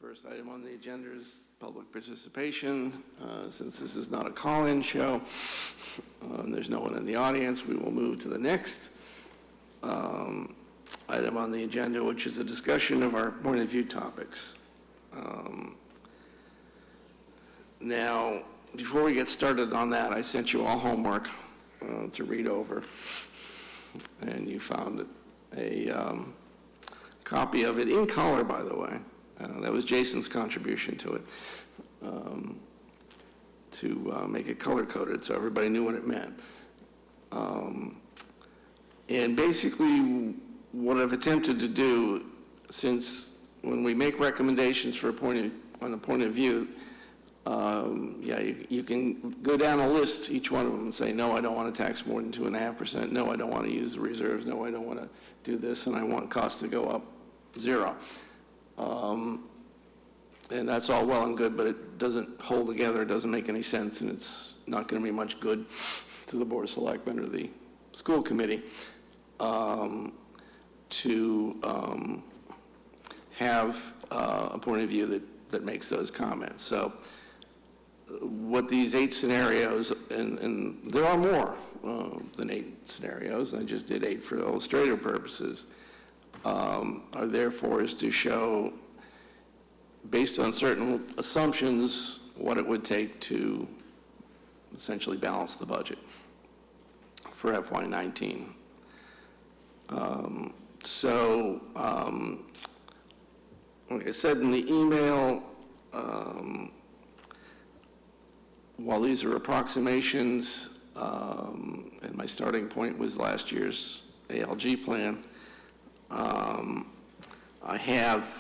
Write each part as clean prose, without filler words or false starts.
First item on the agenda is public participation. Since this is not a call-in show, and there's no one in the audience, we will move to the next item on the agenda, which is a discussion of our point of view topics. Now, before we get started on that, I sent you all homework to read over, and you found a copy of it in color, by the way. That was Jason's contribution to it, to make it color-coded so everybody knew what it meant. And basically, what I've attempted to do, since when we make recommendations for on a point of view, you can go down a list, each one of them, and say, no, I don't want to tax more than 2.5%. No, I don't want to use the reserves. No, I don't want to do this, and I want costs to go up 0. And that's all well and good, but it doesn't hold together, it doesn't make any sense, and it's not going to be much good to the Board of Selectmen or the school committee to have a point of view that makes those comments. So what these 8 scenarios, and there are more than 8 scenarios, I just did 8 for illustrative purposes, are therefore is to show, based on certain assumptions, what it would take to essentially balance the budget for FY19. Like I said in the email, while these are approximations, and my starting point was last year's ALG plan, I have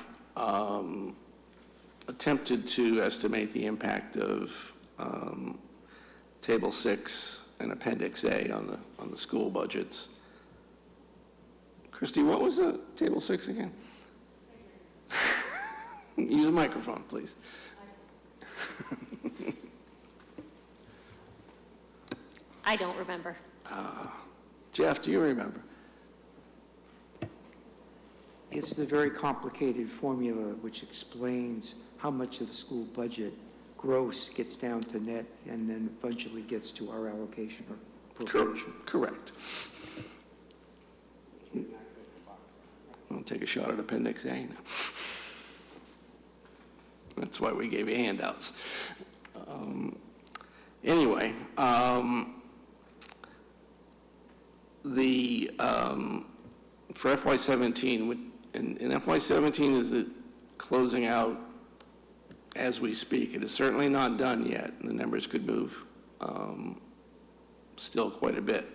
attempted to estimate the impact of Table 6 and Appendix A on the school budgets. Christy, what was Table 6 again? Use a microphone, please. I don't remember. Jeff, do you remember? It's the very complicated formula which explains how much of the school budget gross gets down to net and then eventually gets to our allocation or appropriation. Correct. I'll take a shot at Appendix A now. That's why we gave you handouts. Anyway, for FY17, in FY17 is the closing out as we speak. It is certainly not done yet. The numbers could move still quite a bit.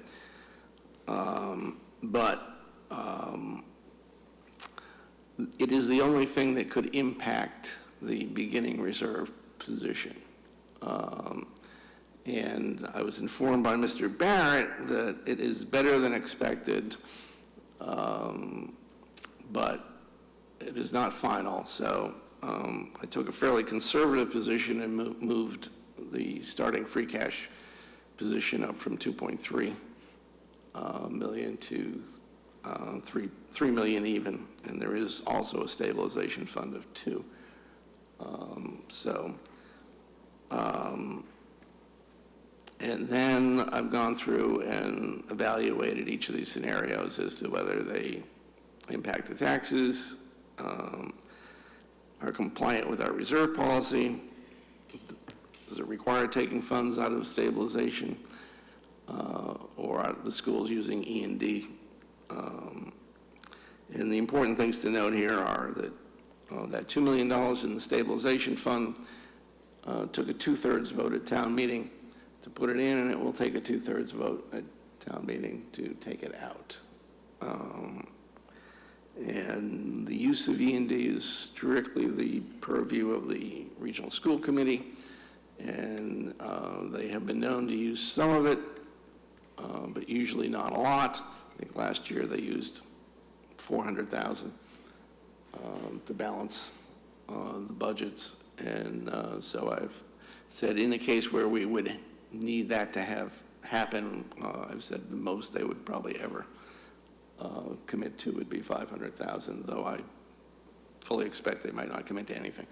But it is the only thing that could impact the beginning reserve position. And I was informed by Mr. Barrett that it is better than expected, but it is not final. So I took a fairly conservative position and moved the starting free cash position up from 2.3 million to 3 million even, and there is also a stabilization fund of 2. And then I've gone through and evaluated each of these scenarios as to whether they impact the taxes, are compliant with our reserve policy, does it require taking funds out of stabilization, or out of the schools using E&D. And the important things to note here are that that $2 million in the stabilization fund took a 2/3 vote at town meeting to put it in, and it will take a 2/3 vote at town meeting to take it out. And the use of E&D is strictly the purview of the regional school committee, and they have been known to use some of it, but usually not a lot. I think last year they used $400,000 to balance the budgets, and so I've said in a case where we would need that to happen, I've said the most they would probably ever commit to would be $500,000, though I fully expect they might not commit to anything.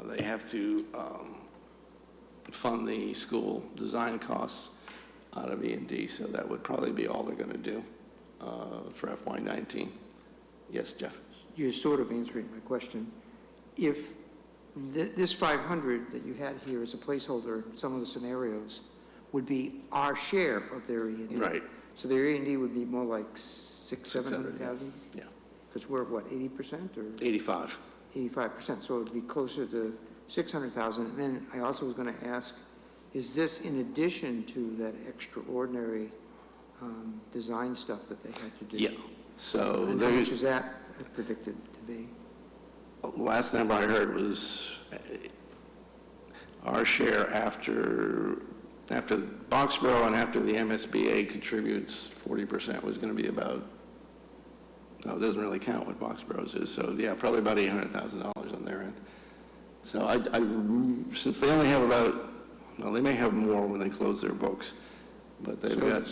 They have to fund the school design costs out of E&D, so that would probably be all they're going to do for FY19. Yes, Jeff? You're sort of answering my question. If this 500 that you had here as a placeholder in some of the scenarios would be our share of their E&D. Right. So their E&D would be more like 700,000? Yeah. Because we're what, 80% or? 85. 85%, so it would be closer to 600,000. And then I also was going to ask, is this in addition to that extraordinary design stuff that they had to do? Yeah. So And how much is that predicted to be? last number I heard was our share after Boxborough and after the MSBA contributes 40% was going to be about, no, it doesn't really count what Boxborough's is, so yeah, probably about $800,000 on their end. So since they only have about, well, they may have more when they close their books, but they've got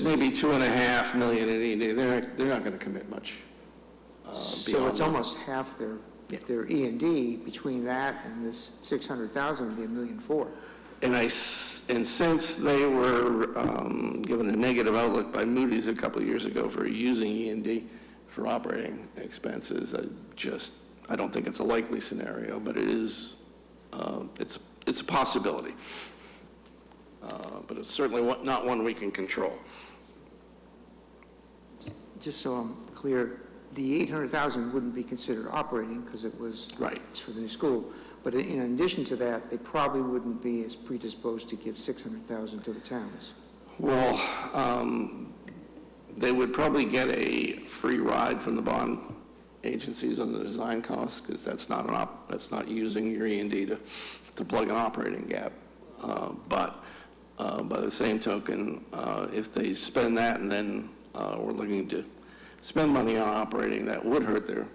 maybe $2.5 million in E&D. They're not going to commit much. So it's almost half their Yeah. their E&D. Between that and this 600,000 would be $1.4 million. And since they were given a negative outlook by Moody's a couple of years ago for using E&D for operating expenses, I don't think it's a likely scenario, but it is, it's a possibility. But it's certainly not one we can control. Just so I'm clear, the 800,000 wouldn't be considered operating because it was Right. it's for the new school. But in addition to that, they probably wouldn't be as predisposed to give 600,000 to the towns. Well, they would probably get a free ride from the bond agencies on the design costs, because that's not using your E&D to plug an operating gap. But by the same token, if they spend that and then we're looking to spend money on operating, that would hurt their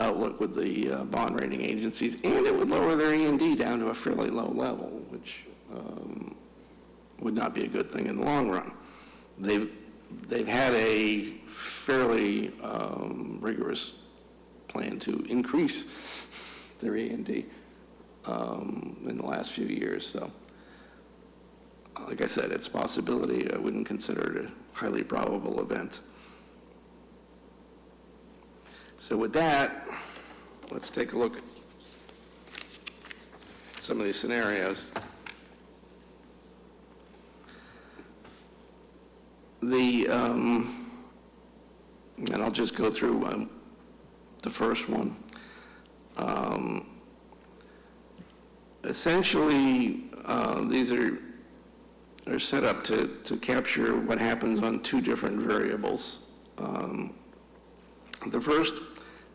outlook with the bond rating agencies, and it would lower their E&D down to a fairly low level, which would not be a good thing in the long run. They've had a fairly rigorous plan to increase their E&D in the last few years. So, like I said, it's a possibility. I wouldn't consider it a highly probable event. So with that, let's take a look at some of these scenarios. And I'll just go through the first one. Essentially, these are set up to capture what happens on two different variables. The first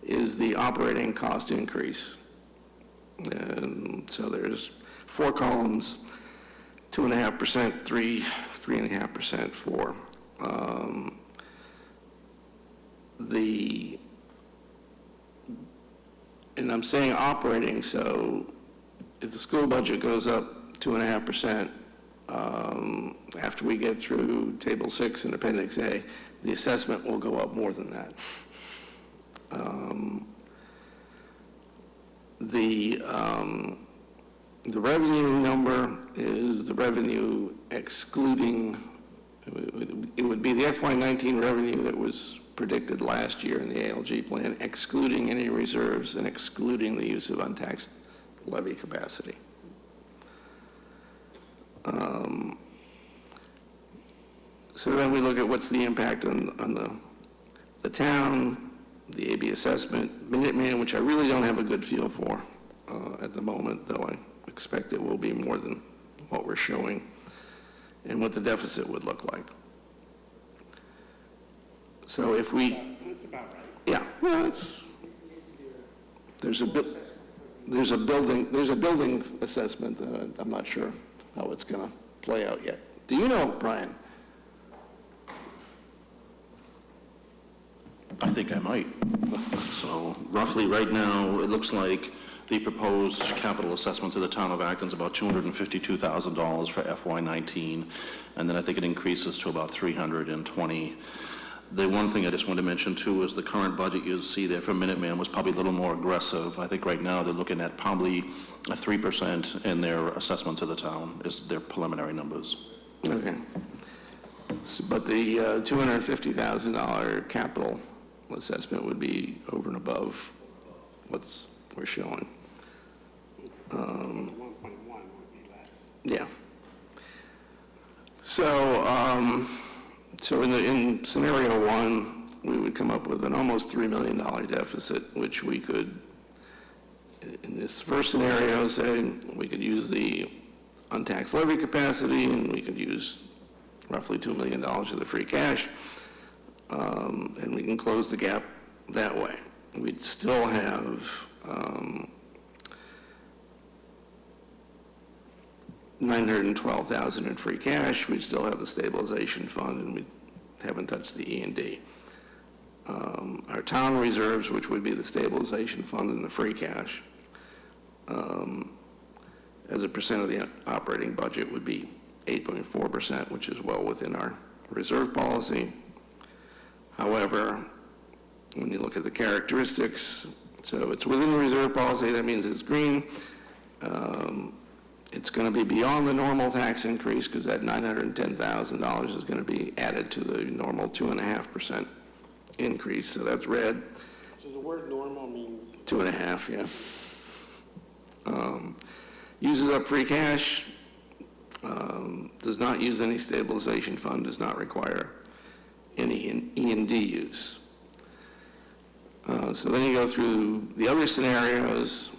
is the operating cost increase. And so there's 4 columns, 2.5%, 3.5%, 4. And I'm saying operating, so if the school budget goes up 2.5%, after we get through Table 6 and Appendix A, the assessment will go up more than that. The revenue number is the revenue excluding, it would be the FY19 revenue that was predicted last year in the ALG plan, excluding any reserves and excluding the use of untaxed levy capacity. So then we look at what's the impact on the town, the AB assessment, Minuteman, which I really don't have a good feel for at the moment, though I expect it will be more than what we're showing, and what the deficit would look like. So if we... That's about right. Yeah, well, there's a building assessment that I'm not sure how it's going to play out yet. Do you know, Brian? I think I might. So roughly right now, it looks like the proposed capital assessment to the town of Acton is about $252,000 for FY19, and then I think it increases to about $320 The one thing I just wanted to mention too is the current budget you see there for Minuteman was probably a little more aggressive. I think right now they're looking at probably a 3% in their assessment to the town, is their preliminary numbers. Okay. But the $250,000 capital assessment would be over and above what's we're showing. 1.1 would be less. Yeah. So in scenario one, we would come up with an almost $3 million deficit, which we could, in this first scenario, say we could use the untaxed levy capacity, and we could use roughly $2 million of the free cash, and we can close the gap that way. We'd still have $912,000 in free cash. We'd still have the stabilization fund, and we haven't touched the E&D. Our town reserves, which would be the stabilization fund and the free cash, as a percent of the operating budget would be 8.4%, which is well within our reserve policy. However, when you look at the characteristics, so it's within the reserve policy, that means it's green. It's going to be beyond the normal tax increase because that $910,000 is going to be added to the normal 2.5% increase, so that's red. So the word normal means? 2.5, yeah. Uses up free cash, does not use any stabilization fund, does not require any E&D use. So then you go through the other scenarios.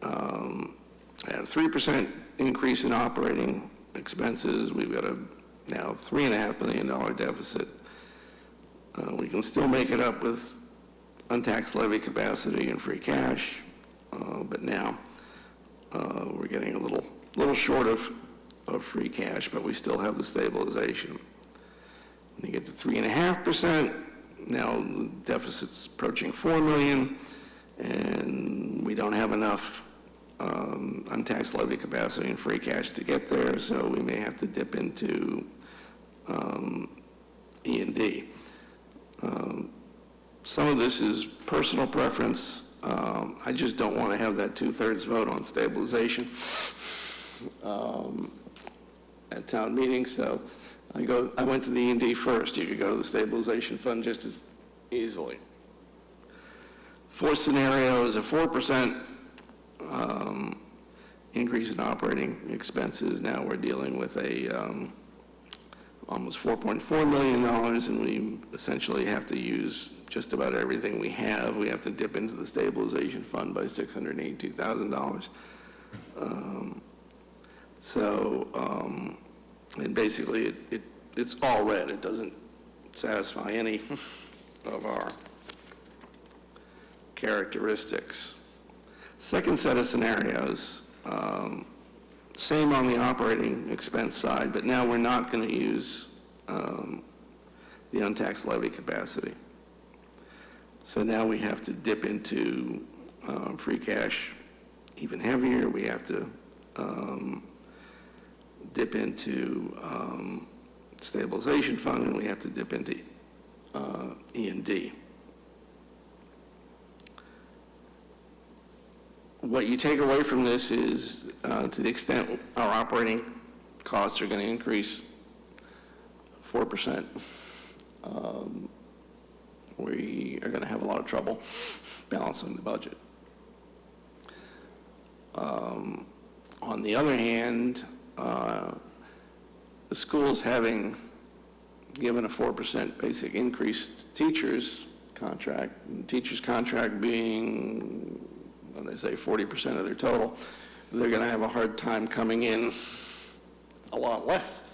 At a 3% increase in operating expenses, we've got a now $3.5 million deficit. We can still make it up with untaxed levy capacity and free cash, but now we're getting a little short of free cash, but we still have the stabilization. When you get to 3.5%, now the deficit's approaching $4 million, and we don't have enough untaxed levy capacity and free cash to get there, so we may have to dip into E&D. Some of this is personal preference. I just don't want to have that 2/3 vote on stabilization at town meeting, so I went to the E&D first. You could go to the stabilization fund just as easily. Fourth scenario is a 4% increase in operating expenses. Now we're dealing with a almost $4.4 million, and we essentially have to use just about everything we have. We have to dip into the stabilization fund by $682,000. And basically it's all red. It doesn't satisfy any of our characteristics. Second set of scenarios, same on the operating expense side, but now we're not going to use the untaxed levy capacity. So now we have to dip into free cash even heavier. We have to dip into stabilization fund, and we have to dip into E&D. What you take away from this is, to the extent our operating costs are going to increase 4%, we are going to have a lot of trouble balancing the budget. On the other hand, the schools having given a 4% basic increase to teachers' contract, and teachers' contract being, when they say 40% of their total, they're going to have a hard time coming in a lot less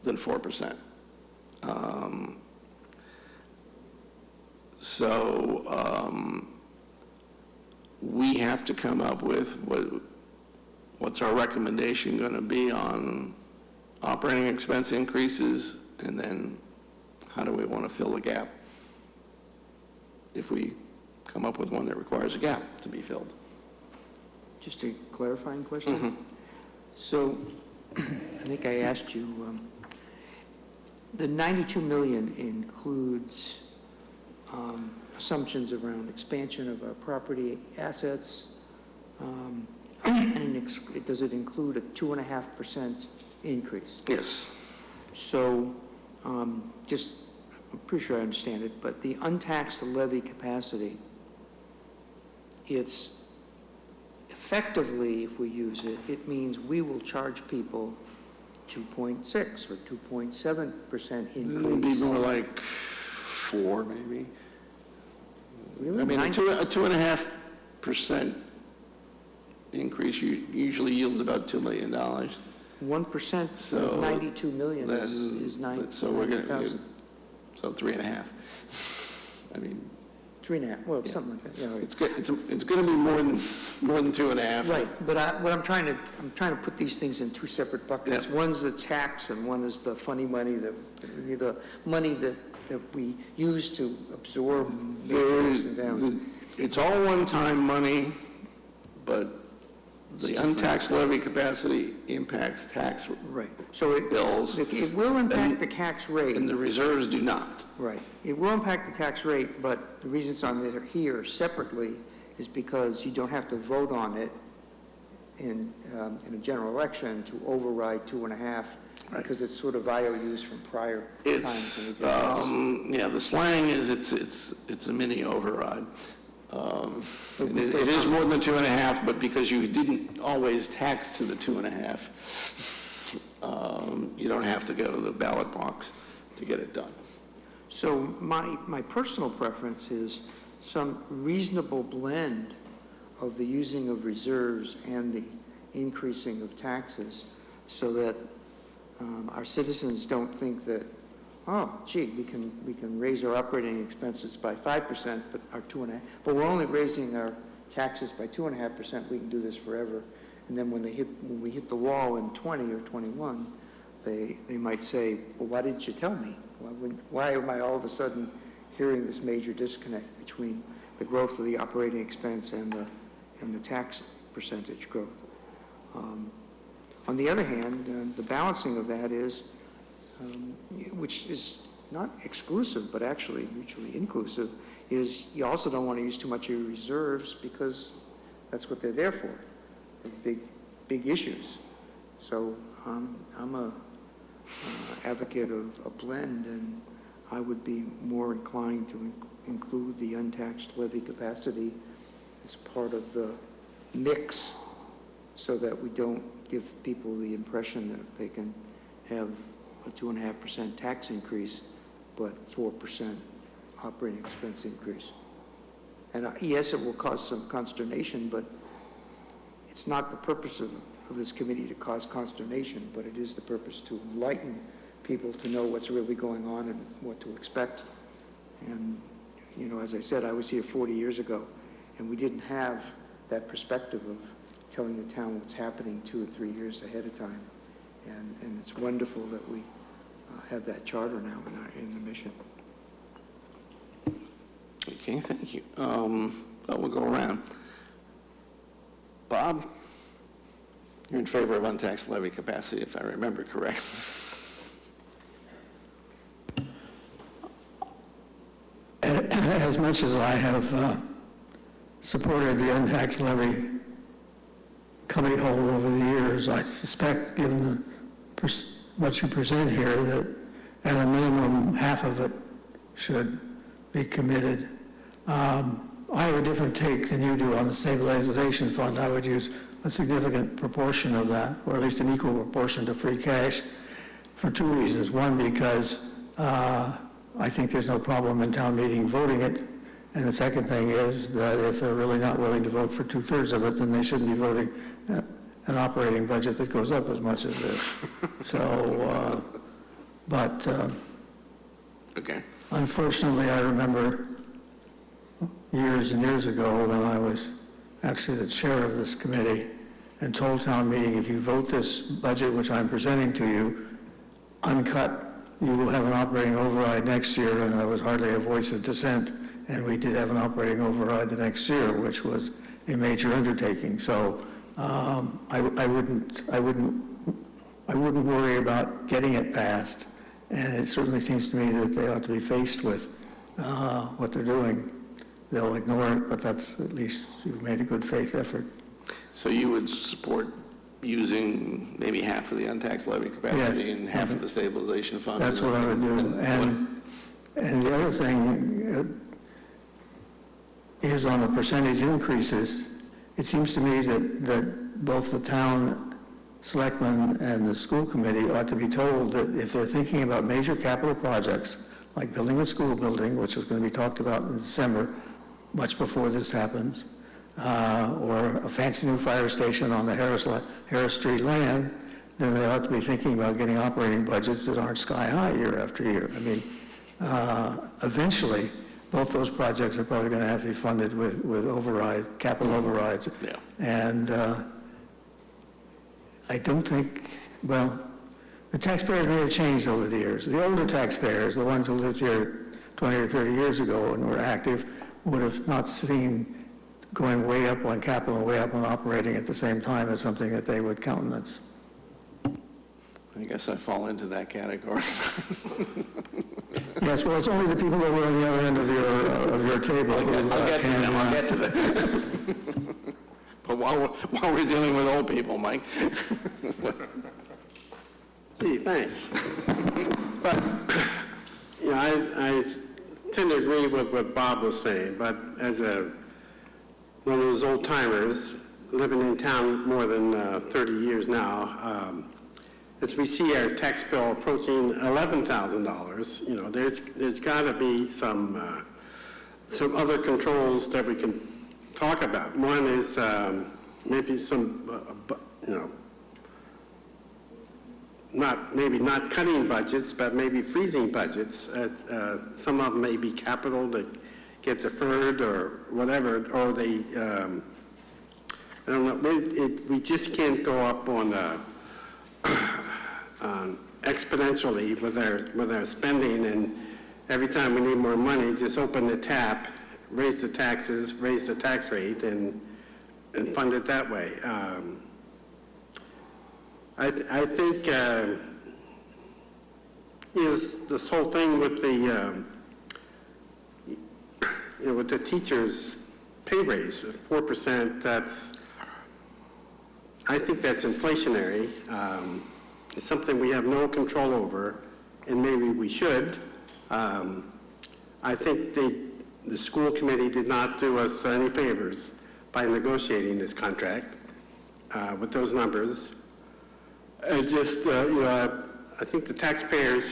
than 4%. We have to come up with what's our recommendation going to be on operating expense increases, and then how do we want to fill the gap if we come up with one that requires a gap to be filled. Just a clarifying question? Mm-hmm. So, I think I asked you, The 92 million includes assumptions around expansion of our property assets, and does it include a 2.5% increase? Yes. So, I'm pretty sure I understand it, but the untaxed levy capacity, it's effectively, if we use it, it means we will charge people 2.6 or 2.7% It would be increase. more like 4, maybe. Really? I mean, a 9? 2.5% increase usually yields about $2 million. 1% So of 92 million is So we're going to, 9,000. so 3.5. I mean, 3.5, well, yeah. something like that, yeah, right. It's going to be more than 2.5. Right, but what I'm trying to put these things in two separate buckets. Yeah. One's the tax and one is the funny money, the money that we use to absorb major ups and downs. It's all one-time money, but the untaxed levy capacity impacts tax Right, so bills, it will impact the tax rate. and the reserves do not. Right. It will impact the tax rate, but the reason it's on there here separately is because you don't have to vote on it in a general election to override 2.5, Right. because it's sort of IOUs from prior times. It's, when we did this. yeah, the slang is it's a mini override. It is more than 2.5, but because you didn't always tax to the 2.5, you don't have to go to the ballot box to get it done. So my personal preference is some reasonable blend of the using of reserves and the increasing of taxes, so that our citizens don't think that, oh, gee, we can raise our operating expenses by 5%, but our 2.5%, but we're only raising our taxes by 2.5%. We can do this forever. And then when we hit the wall in 20 or 21, they might say, well, why didn't you tell me? Why am I all of a sudden hearing this major disconnect between the growth of the operating expense and the tax percentage growth? On the other hand, the balancing of that is, which is not exclusive, but actually mutually inclusive, is you also don't want to use too much of your reserves, because that's what they're there for, big issues. So I'm a advocate of a blend, and I would be more inclined to include the untaxed levy capacity as part of the mix, so that we don't give people the impression that they can have a 2.5% tax increase, but 4% operating expense increase. And yes, it will cause some consternation, but it's not the purpose of this committee to cause consternation, but it is the purpose to enlighten people to know what's really going on and what to expect. And, you know, as I said, I was here 40 years ago, and we didn't have that perspective of telling the town what's happening 2 or 3 years ahead of time. And it's wonderful that we have that charter now in the mission. Okay, thank you. We'll go around. Bob, you're in favor of untaxed levy capacity, if I remember correct. As much as I have supported the untaxed levy cubby hole over the years, I suspect, given what you present here, that at a minimum half of it should be committed. I have a different take than you do on the stabilization fund. I would use a significant proportion of that, or at least an equal proportion to free cash, for 2 reasons. One, because I think there's no problem in town meeting voting it. And the second thing is that if they're really not willing to vote for 2/3 of it, then they shouldn't be voting an operating budget that goes up as much as this. So, Okay. unfortunately, I remember years and years ago when I was actually the chair of this committee and told town meeting, if you vote this budget, which I'm presenting to you, uncut, you will have an operating override next year, and there was hardly a voice of dissent, and we did have an operating override the next year, which was a major undertaking. So I wouldn't worry about getting it passed And it certainly seems to me that they ought to be faced with what they're doing. They'll ignore it, but that's at least you've made a good faith effort. So you would support using maybe half of the untaxed levy capacity Yes. and half of the stabilization fund? That's what I would do. And the other thing is on the percentage increases. It seems to me that both the town selectmen and the school committee ought to be told that if they're thinking about major capital projects, like building a school building, which is going to be talked about in December, much before this happens, or a fancy new fire station on the Harris Street land, then they ought to be thinking about getting operating budgets that aren't sky high year after year. I mean, eventually, both those projects are probably going to have to be funded with capital overrides. Yeah. And I don't think, well, the taxpayers may have changed over the years. The older taxpayers, the ones who lived here 20 or 30 years ago and were active, would have not seen going way up on capital and way up on operating at the same time as something that they would countenance. I guess I fall into that category. Yes, well, it's only the people over on the other end of your table. I'll get to that. But while we're dealing with old people, Mike. Gee, thanks. But, you know, I tend to agree with what Bob was saying, but as one of those old timers living in town more than 30 years now, as we see our tax bill approaching $11,000, you know, there's got to be some other controls that we can talk about. One is maybe some, you know, not cutting budgets, but maybe freezing budgets. Some of them may be capital that get deferred or whatever, or they, I don't know, we just can't go up on exponentially with our spending, and every time we need more money, just open the tap, raise the taxes, raise the tax rate, and fund it that way. I think this whole thing with the with the teachers' pay raise of 4%, I think that's inflationary. It's something we have no control over, and maybe we should. I think the school committee did not do us any favors by negotiating this contract with those numbers. And just, I think the taxpayers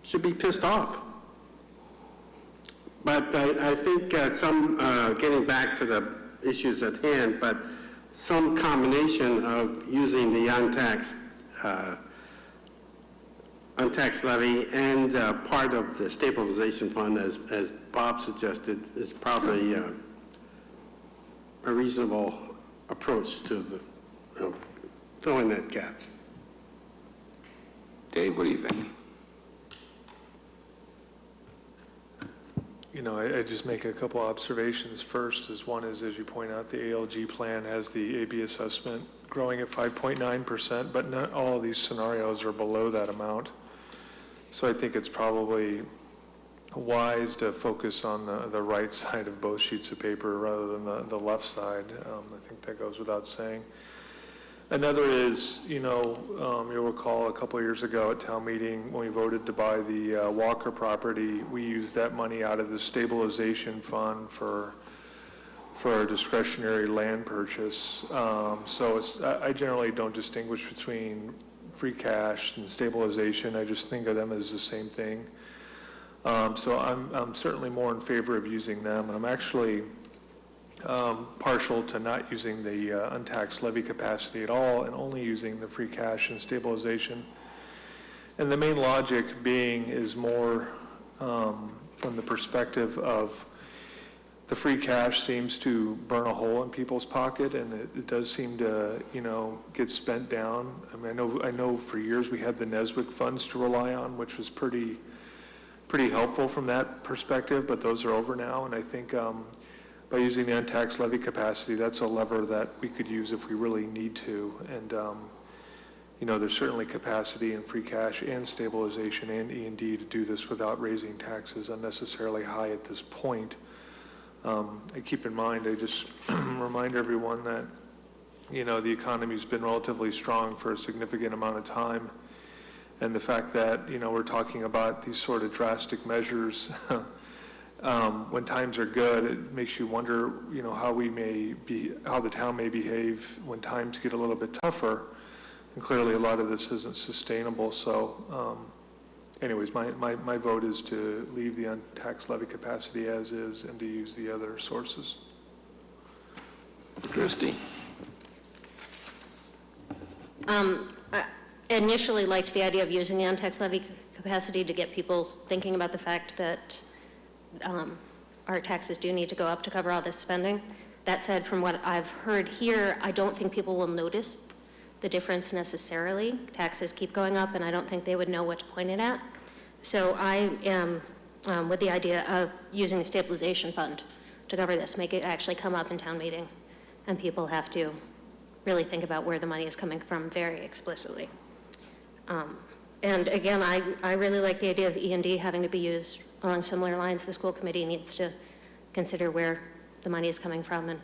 should be pissed off. But I think getting back to the issues at hand, but some combination of using the untaxed levy and part of the stabilization fund, as Bob suggested, is probably a reasonable approach to filling that gap. Dave, what do you think? You know, I just make a couple observations. First is one is, as you point out, the ALG plan has the AB assessment growing at 5.9%, but not all of these scenarios are below that amount. So I think it's probably wise to focus on the right side of both sheets of paper rather than the left side. I think that goes without saying. Another is, you'll recall a couple of years ago at town meeting when we voted to buy the Walker property, we used that money out of the stabilization fund for a discretionary land purchase. So I generally don't distinguish between free cash and stabilization. I just think of them as the same thing. So I'm certainly more in favor of using them, and I'm actually partial to not using the untaxed levy capacity at all and only using the free cash and stabilization. And the main logic being is more from the perspective of the free cash seems to burn a hole in people's pocket, and it does seem to, get spent down. I mean, I know for years we had the Neswick funds to rely on, which was pretty helpful from that perspective, but those are over now, and I think by using the untaxed levy capacity, that's a lever that we could use if we really need to. And, there's certainly capacity in free cash and stabilization and E&D to do this without raising taxes unnecessarily high at this point. I keep in mind, I just remind everyone that, the economy's been relatively strong for a significant amount of time. And the fact that, we're talking about these sort of drastic measures when times are good, it makes you wonder, how the town may behave when times get a little bit tougher. And clearly a lot of this isn't sustainable. So anyways, my vote is to leave the untaxed levy capacity as is and to use the other sources. Christie? I initially liked the idea of using the untaxed levy capacity to get people thinking about the fact that our taxes do need to go up to cover all this spending. That said, from what I've heard here, I don't think people will notice the difference necessarily. Taxes keep going up, and I don't think they would know what to point it at. So I am with the idea of using the stabilization fund to cover this, make it actually come up in town meeting, and people have to really think about where the money is coming from very explicitly. And again, I really like the idea of E&D having to be used along similar lines. The school committee needs to consider where the money is coming from and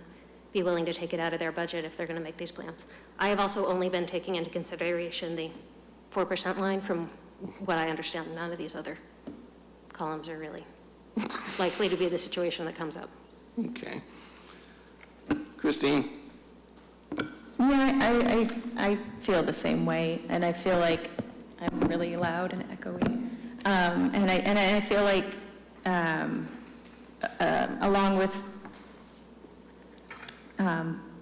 be willing to take it out of their budget if they're going to make these plans. I have also only been taking into consideration the 4% line. From what I understand, none of these other columns are really likely to be the situation that comes up. Okay. Christine? Yeah, I feel the same way, and I feel like I'm really loud and echoey. And I feel like along with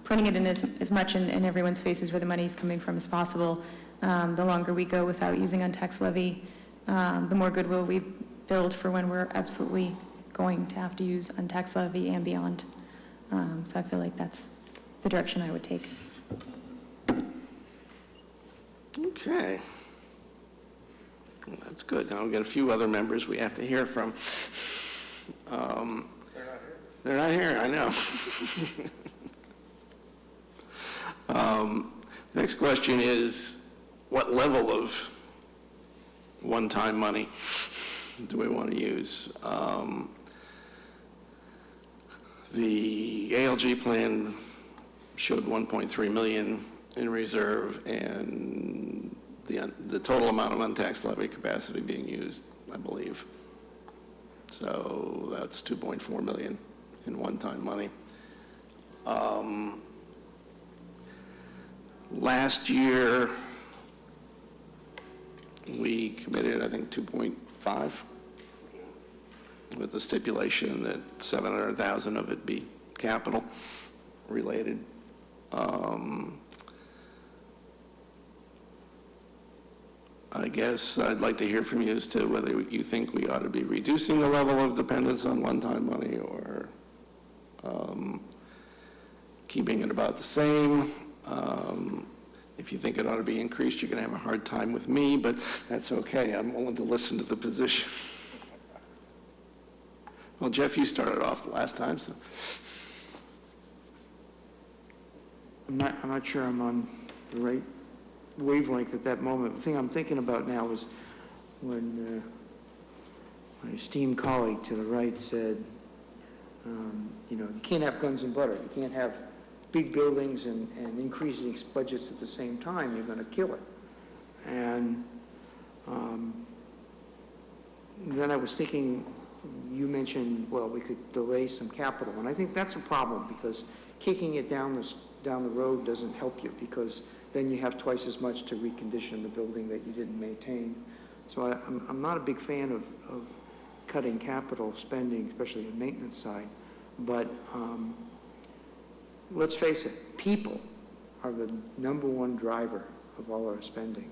putting it in as much in everyone's faces where the money is coming from as possible, the longer we go without using untaxed levy, the more goodwill we build for when we're absolutely going to have to use untaxed levy and beyond. So I feel like that's the direction I would take. Okay. Well, that's good. Now we've got a few other members we have to hear from. They're not here, I know. Next question is, what level of one-time money do we want to use? The ALG plan showed 1.3 million in reserve, and the total amount of untaxed levy capacity being used, I believe. So that's 2.4 million in one-time money. Last year, we committed, I think, 2.5, with the stipulation that 700,000 of it be capital related. I guess I'd like to hear from you as to whether you think we ought to be reducing the level of dependence on one-time money or keeping it about the same. If you think it ought to be increased, you're going to have a hard time with me, but that's okay. I'm willing to listen to the position. Well, Jeff, you started off the last time, so. I'm not sure I'm on the right wavelength at that moment. The thing I'm thinking about now is when my esteemed colleague to the right said, you can't have guns and butter. You can't have big buildings and increasing budgets at the same time. You're going to kill it. And then I was thinking, you mentioned, well, we could delay some capital. And I think that's a problem because kicking it down the road doesn't help you, because then you have twice as much to recondition the building that you didn't maintain. So I'm not a big fan of cutting capital spending, especially the maintenance side. But let's face it, people are the #1 driver of all our spending.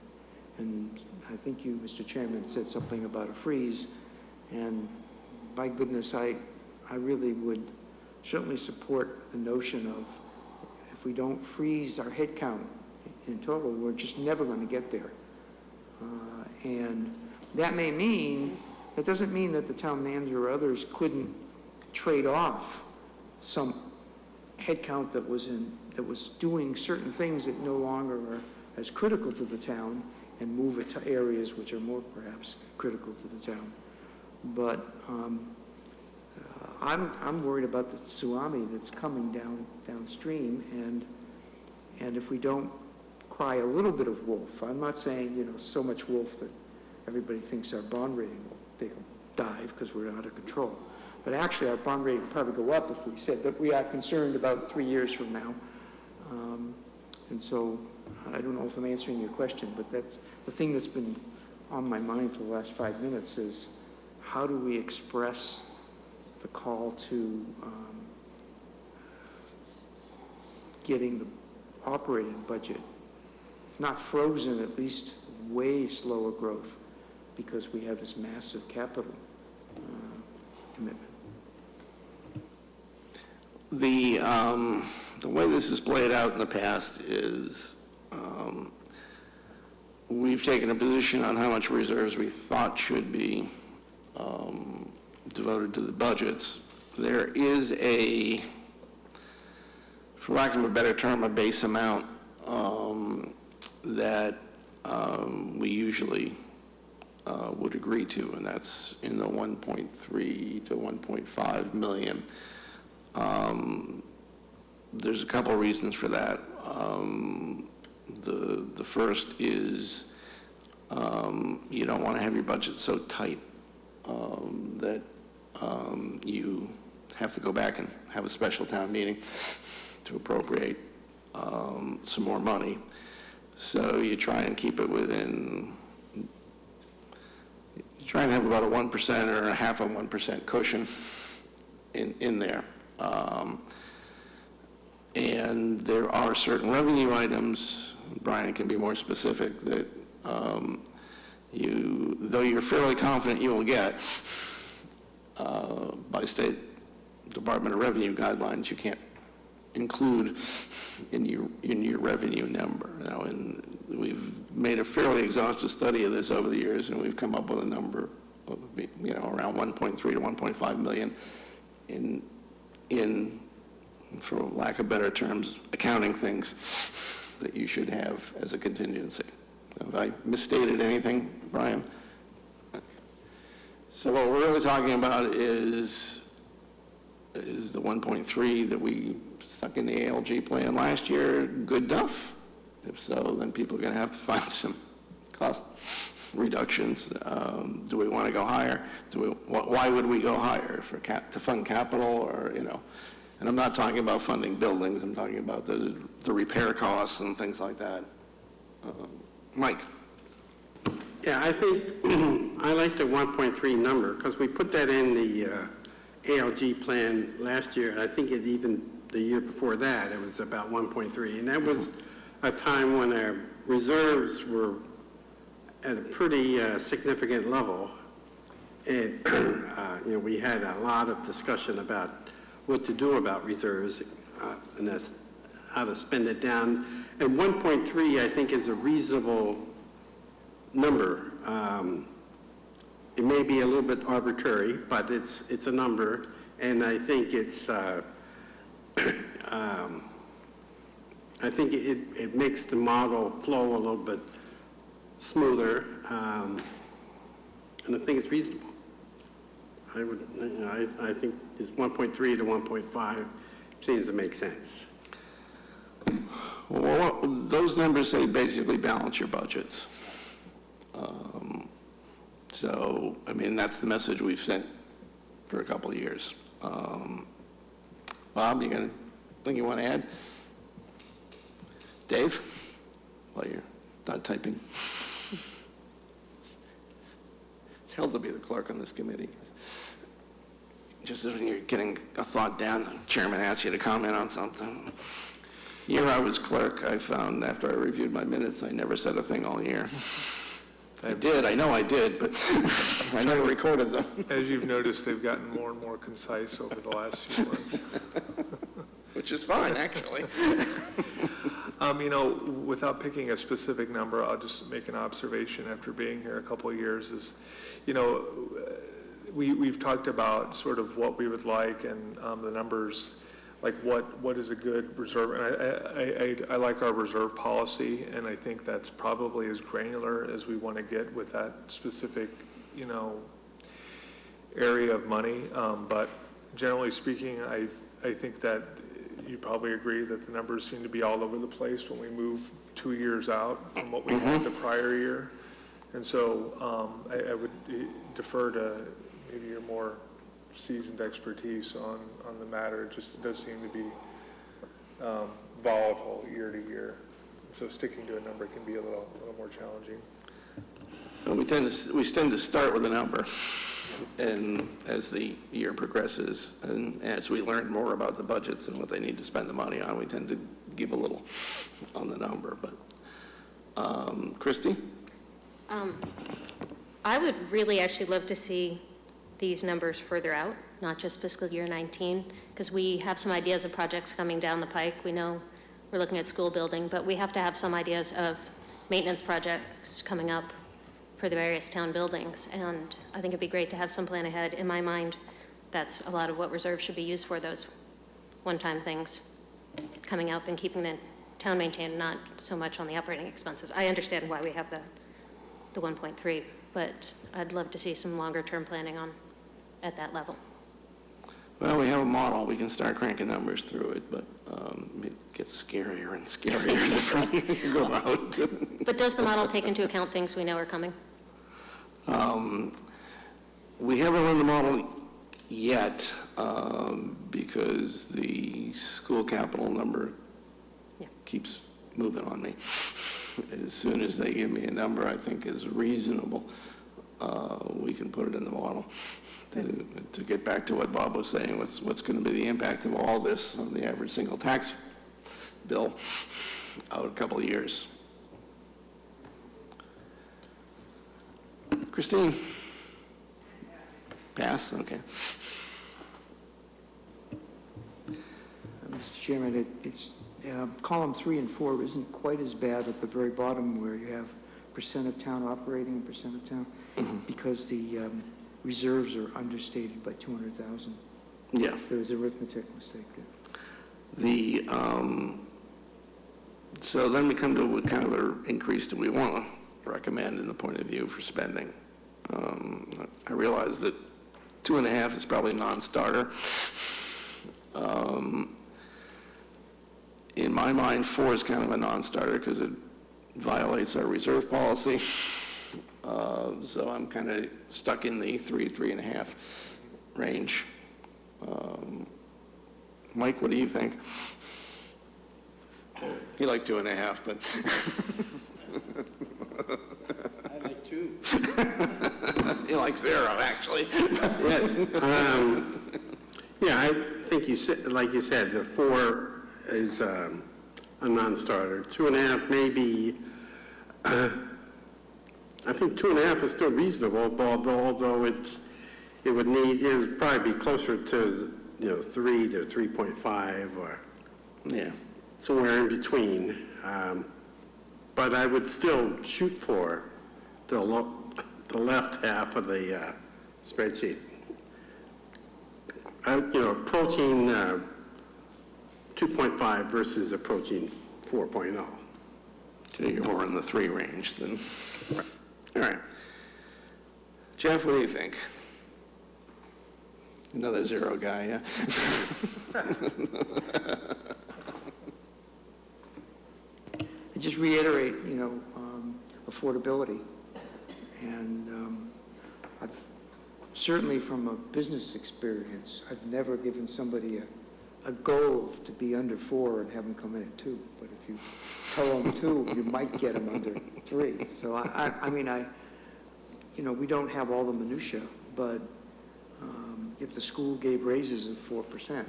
And I think you, Mr. Chairman, said something about a freeze. And my goodness, I really would certainly support the notion of, if we don't freeze our head count in total, we're just never going to get there. And that doesn't mean that the town manager or others couldn't trade off some head count that was doing certain things that no longer as critical to the town and move it to areas which are more perhaps critical to the town. But I'm worried about the tsunami that's coming downstream, and if we don't cry a little bit of wolf, I'm not saying, you know, so much wolf that everybody thinks our bond rating will dive because we're out of control. But actually, our bond rating will probably go up if we said that we are concerned about 3 years from now. And so I don't know if I'm answering your question, but that's the thing that's been on my mind for the last 5 minutes is how do we express the call to getting the operating budget, if not frozen, at least way slower growth, because we have this massive capital commitment. The way this has played out in the past is we've taken a position on how much reserves we thought should be devoted to the budgets. There is for lack of a better term, a base amount that we usually would agree to, and that's in the 1.3 to 1.5 million. There's a couple of reasons for that. The first is you don't want to have your budget so tight that you have to go back and have a special town meeting to appropriate some more money. So you try and keep it within, you try and have about a 1% or a half of 1% cushion in there. And there are certain revenue items, Brian can be more specific, that though you're fairly confident you will get by State Department of Revenue guidelines, you can't include in your revenue number. Now, we've made a fairly exhaustive study of this over the years, and we've come up with a number of, around 1.3 to 1.5 million in, for lack of better terms, accounting things that you should have as a contingency. Have I misstated anything, Brian? So what we're really talking about is the 1.3 that we stuck in the ALG plan last year good enough? If so, then people are going to have to find some cost reductions. Do we want to go higher? Why would we go higher? To fund capital, or, and I'm not talking about funding buildings, I'm talking about the repair costs and things like that. Mike? Yeah, I think I like the 1.3 number because we put that in the ALG plan last year, and I think it even the year before that, it was about 1.3. And that was a time when our reserves were at a pretty significant level. And, we had a lot of discussion about what to do about reserves, and that's how to spend it down. And 1.3, I think, is a reasonable number. It may be a little bit arbitrary, but it's a number, and I think it's I think it makes the model flow a little bit smoother, and I think it's reasonable. I think it's 1.3 to 1.5 seems to make sense. Well, those numbers say basically balance your budgets. So, I mean, that's the message we've sent for a couple of years. Bob, you got anything you want to add? Dave, while you're not typing. It's hell to be the clerk on this committee. Just as when you're getting a thought down, the chairman asks you to comment on something. The year I was clerk, I found after I reviewed my minutes, I never said a thing all year. I know I did, but I never recorded them. As you've noticed, they've gotten more and more concise over the last few months. Which is fine, actually. Without picking a specific number, I'll just make an observation after being here a couple of years is, we've talked about sort of what we would like and the numbers. like what is a good reserve? And I like our reserve policy, and I think that's probably as granular as we want to get with that specific, area of money. But generally speaking, I think that you probably agree that the numbers seem to be all over the place when we move 2 years out from what we had the prior year. And so I would defer to maybe your more seasoned expertise on the matter. It just does seem to be volatile year to year. So sticking to a number can be a little more challenging. Well, we tend to start with a number, and as the year progresses, and as we learn more about the budgets and what they need to spend the money on, we tend to give a little on the number. But Christie? I would really actually love to see these numbers further out, not just fiscal year 19, because we have some ideas of projects coming down the pike. We know we're looking at school building, but we have to have some ideas of maintenance projects coming up for the various town buildings. And I think it'd be great to have some plan ahead. In my mind, that's a lot of what reserves should be used for, those one-time things coming up and keeping the town maintained, not so much on the operating expenses. I understand why we have the 1.3, but I'd love to see some longer-term planning at that level. Well, we have a model. We can start cranking numbers through it, but it gets scarier and scarier the further you go out. But does the model take into account things we know are coming? We haven't run the model yet because the school capital number keeps moving on me. As soon as they give me a number I think is reasonable, we can put it in the model. To get back to what Bob was saying, what's going to be the impact of all this on the average single tax bill out a couple of years. Christine? Pass? Okay. Mr. Chairman, it's column 3 and 4 isn't quite as bad at the very bottom where you have percent of town operating and percent of town, because the reserves are understated by 200,000. Yeah. There was an arithmetic mistake there. So then we come to what kind of an increase do we want to recommend in the point of view for spending? I realize that 2.5 is probably non-starter. In my mind, 4 is kind of a non-starter because it violates our reserve policy. So I'm kind of stuck in the 3.5 range. Mike, what do you think? You like 2.5, but I like 2. you like 0, actually. Yes. Yeah, I think you said, like you said, the 4 is a non-starter. 2.5 maybe. I think 2.5 is still reasonable, although it would probably be closer to 3 to 3.5 or Yeah. somewhere in between. But I would still shoot for the left half of the spreadsheet. Approaching 2.5 versus approaching 4.0. Okay, you're more in the 3 range than. All right. Jeff, what do you think? Another 0 guy, yeah? I just reiterate, affordability. And I've certainly from a business experience, I've never given somebody a goal to be under 4 and have them come in at 2. But if you tell them 2, you might get them under 3. So I mean, we don't have all the minutia, but if the school gave raises of 4%,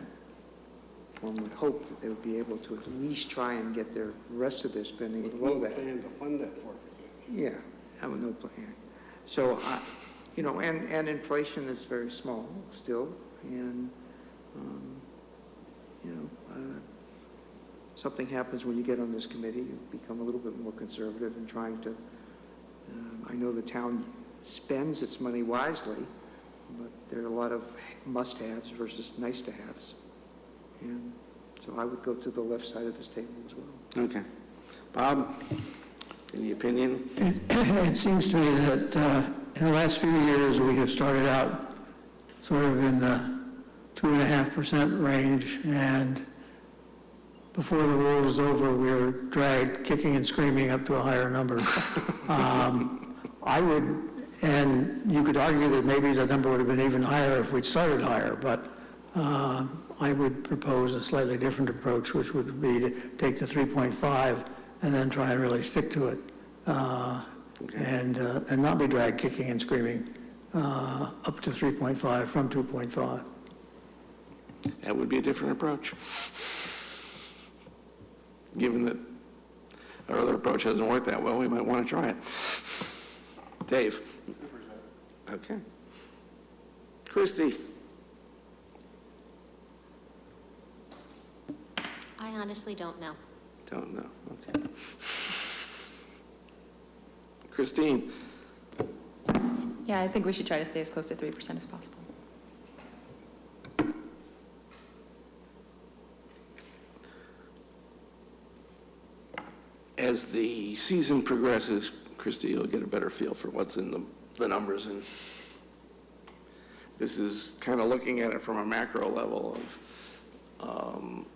one would hope that they would be able to at least try and get the rest of their spending below that. Plan to fund that 4%. Yeah, I have no plan. So, and inflation is very small still, and, something happens when you get on this committee, you become a little bit more conservative in trying to, I know the town spends its money wisely, but there are a lot of must-haves versus nice-to-haves. And so I would go to the left side of this table as well. Okay. Bob, any opinion? It seems to me that in the last few years, we have started out sort of in the 2.5% range, and before the war was over, we were dragged kicking and screaming up to a higher number. I would, and you could argue that maybe the number would have been even higher if we'd started higher, but I would propose a slightly different approach, which would be to take the 3.5 and then try and really stick to it, and not be dragged kicking and screaming up to 3.5 from 2.5. That would be a different approach. Given that our other approach hasn't worked that well, we might want to try it. Dave? Okay. Christie? I honestly don't know. Don't know, okay. Christine? Yeah, I think we should try to stay as close to 3% as possible. As the season progresses, Christie, you'll get a better feel for what's in the numbers, and this is kind of looking at it from a macro level of,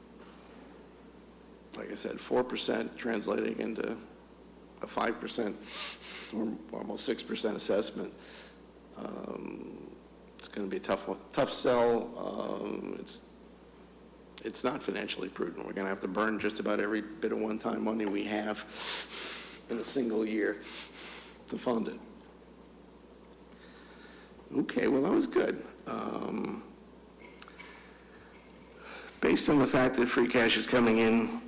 like I said, 4% translating into a 5% or almost 6% assessment. It's going to be a tough sell. It's not financially prudent. We're going to have to burn just about every bit of one-time money we have in a single year to fund it. Okay, well, that was good. Based on the fact that free cash is coming in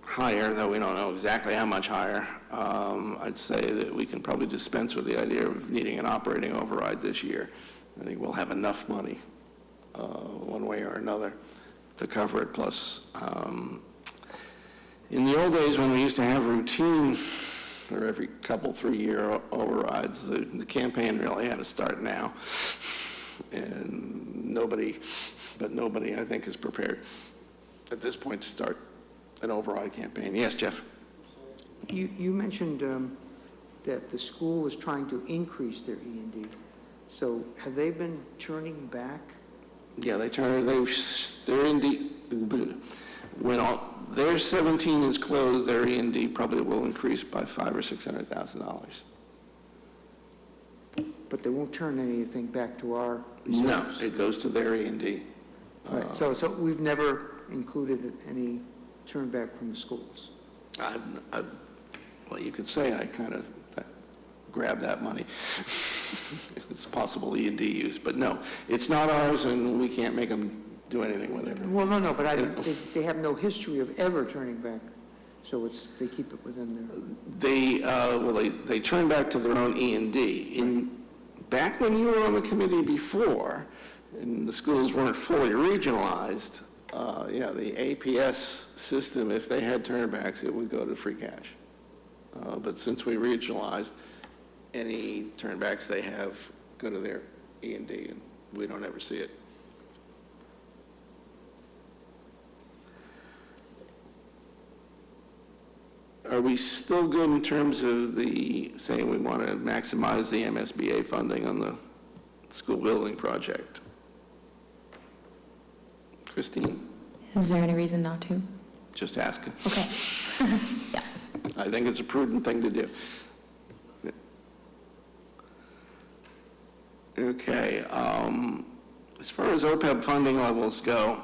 higher, though we don't know exactly how much higher, I'd say that we can probably dispense with the idea of needing an operating override this year. I think we'll have enough money, one way or another, to cover it. Plus, in the old days when we used to have routine or every couple, 3-year overrides, the campaign really had to start now. And nobody, I think, is prepared at this point to start an override campaign. Yes, Jeff? You mentioned that the school was trying to increase their E&D. So have they been churning back? Yeah, they're indeed, when their 17 is closed, their E&D probably will increase by $500,000 or $600,000. But they won't turn anything back to our No, reserves? it goes to their E&D. Right, so we've never included any turn back from the schools? Well, you could say I kind of grabbed that money. It's possible E&D use, but no, it's not ours, and we can't make them do anything with it. Well, no, but they have no history of ever turning back, so they keep it within their... They turn back to their own E&D. Back when you were on the committee before, and the schools weren't fully regionalized, the APS system, if they had turnbacks, it would go to free cash. But since we regionalized, any turnbacks they have go to their E&D, and we don't ever see it. Are we still good in terms of saying we want to maximize the MSBA funding on the school building project? Christine? Is there any reason not to? Just asking. Okay. Yes. I think it's a prudent thing to do. Okay. As far as OPEB funding levels go,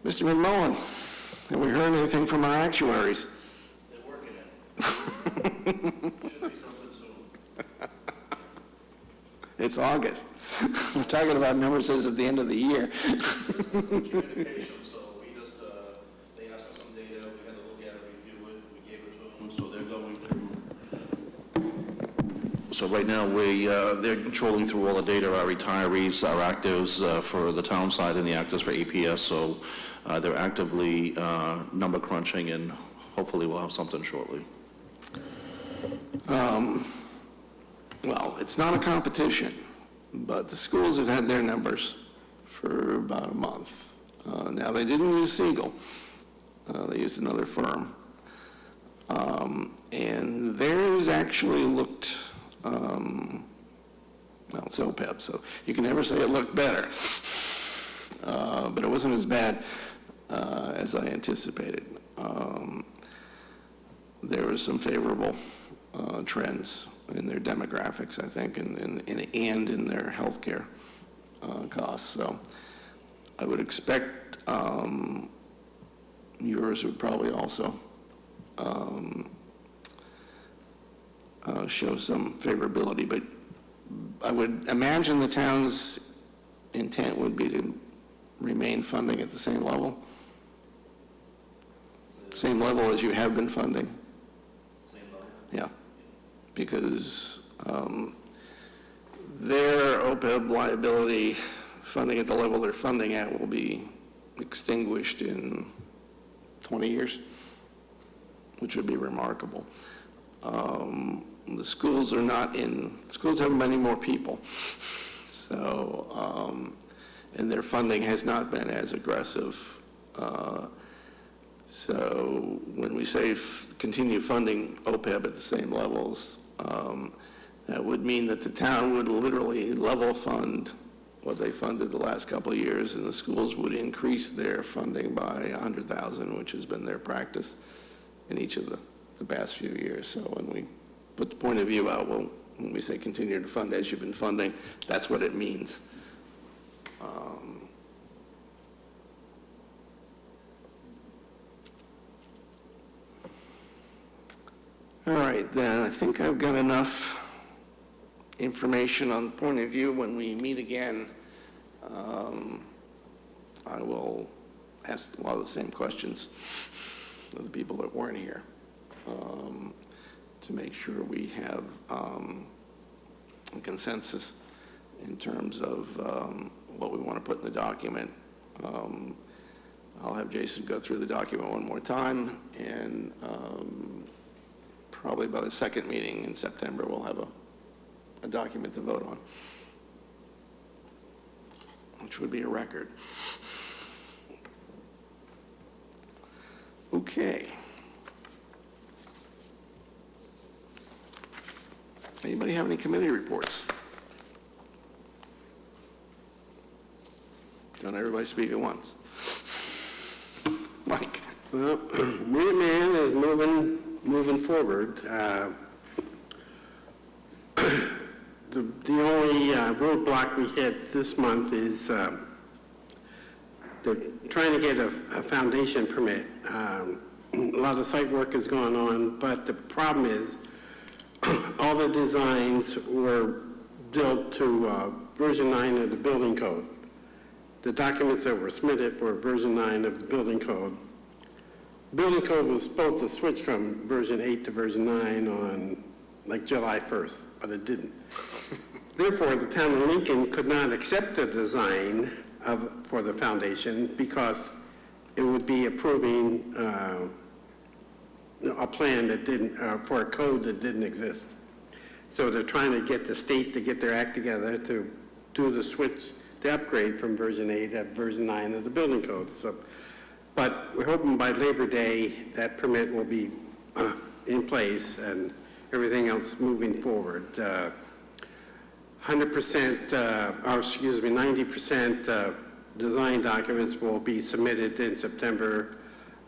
Mr. McMullen, have we heard anything from our actuaries? They're working it. Should be something soon. It's August. We're talking about numbers as of the end of the year. Some communication, so we just, they asked for some data, we had to look at it, review it, we gave it to them, so they're going through. So right now, they're controlling through all the data, our retirees, our actives for the town side and the actives for APS, so they're actively number crunching, and hopefully we'll have something shortly. Well, it's not a competition. But the schools have had their numbers for about a month. Now, they didn't use Siegel. They used another firm. And theirs actually looked, well, it's OPEB, so you can never say it looked better. But it wasn't as bad as I anticipated. There were some favorable trends in their demographics, I think, and in their healthcare costs. So I would expect yours would probably also show some favorability, but I would imagine the town's intent would be to remain funding at the same level? Same level as you have been funding? Same level? Yeah, because their OPEB liability funding at the level they're funding at will be extinguished in 20 years, which would be remarkable. The schools are not in, schools have many more people, so, and their funding has not been as aggressive. So when we say continue funding OPEB at the same levels, that would mean that the town would literally level fund what they funded the last couple of years, and the schools would increase their funding by $100,000, which has been their practice in each of the past few years. So when we put the point of view out, well, when we say continue to fund as you've been funding, that's what it means. All right, then I think I've got enough information on the point of view. When we meet again, I will ask a lot of the same questions of the people that weren't here to make sure we have a consensus in terms of what we want to put in the document. I'll have Jason go through the document one more time, and probably by the second meeting in September, we'll have a document to vote on, which would be a record. Okay. Anybody have any committee reports? Don't everybody speak at once. Mike? Well, Minuteman is moving forward. The only roadblock we hit this month is they're trying to get a foundation permit. A lot of site work is going on, but the problem is all the designs were built to version 9 of the building code. The documents that were submitted were version 9 of the building code. Building code was supposed to switch from version 8 to version 9 on like July 1st, but it didn't. Therefore, the town of Lincoln could not accept the design for the foundation because it would be approving a plan that didn't, for a code that didn't exist. So they're trying to get the state to get their act together to do the switch, the upgrade from version 8 to version 9 of the building code. So, but we're hoping by Labor Day that permit will be in place and everything else moving forward. 90% design documents will be submitted in September.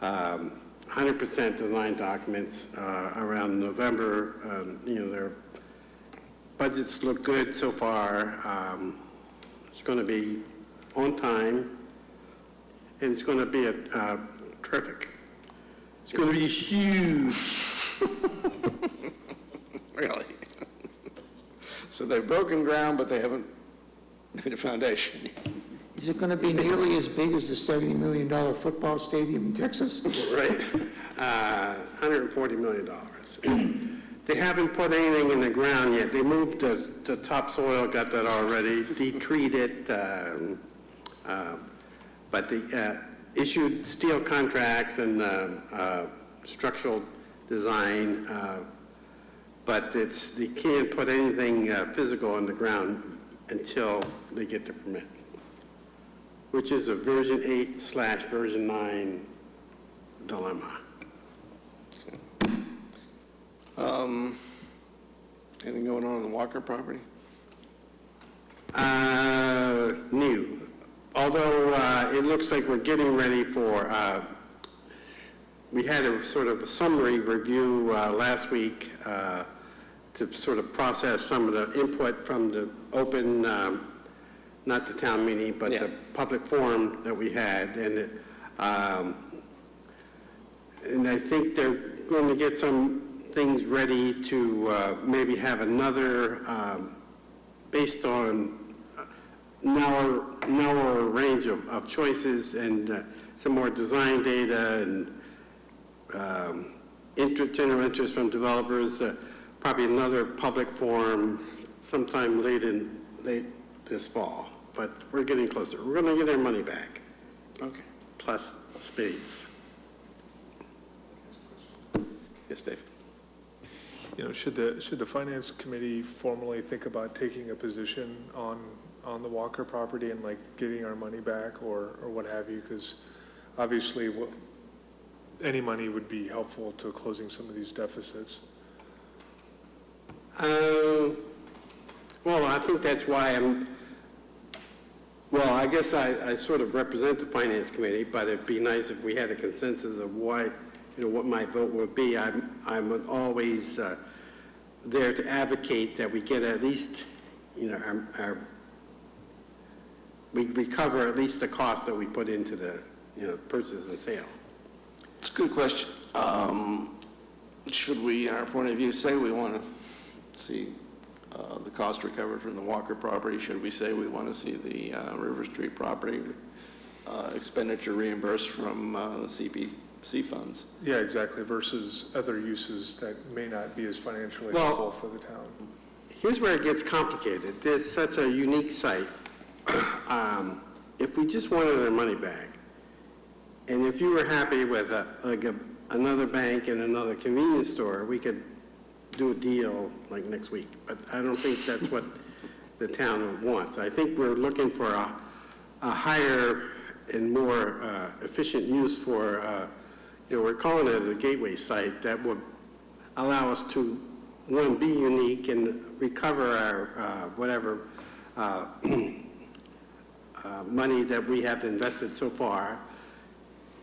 100% design documents around November. Their budgets look good so far. It's going to be on time, and it's going to be terrific. It's going to be huge. Really? So they've broken ground, but they haven't made a foundation. Is it going to be nearly as big as the $70 million football stadium in Texas? Right. $140 million. They haven't put anything in the ground yet. They moved the topsoil, got that already, de-treated, but they issued steel contracts and structural design, but they can't put anything physical in the ground until they get the permit, which is a version 8/version 9 dilemma. Anything going on the Walker property? New. Although it looks like we're getting ready for, we had a sort of a summary review last week to sort of process some of the input from the open, not the town meeting, but Yeah. the public forum that we had. And I think they're going to get some things ready to maybe have another, based on narrower range of choices and some more design data and general interest from developers, probably another public forum sometime late this fall. But we're getting closer. We're going to get our money back, Okay. plus spades. Yes, Dave? You know, should the finance committee formally think about taking a position on the Walker property and like getting our money back or what have you? Because obviously any money would be helpful to closing some of these deficits. Well, I think that's why I guess I sort of represent the finance committee, but it'd be nice if we had a consensus of what my vote would be. I'm always there to advocate that we get at least, we recover at least the cost that we put into the, purchase and sale. It's a good question. Should we, in our point of view, say we want to see the cost recovered from the Walker property? Should we say we want to see the River Street property expenditure reimbursed from the CPC funds? Yeah, exactly, versus other uses that may not be as financially Well- helpful for the town. Here's where it gets complicated. There's such a unique site. If we just wanted our money back, and if you were happy with another bank and another convenience store, we could do a deal like next week. But I don't think that's what the town wants. I think we're looking for a higher and more efficient use for, we're calling it a gateway site that would allow us to, one, be unique and recover our whatever money that we have invested so far,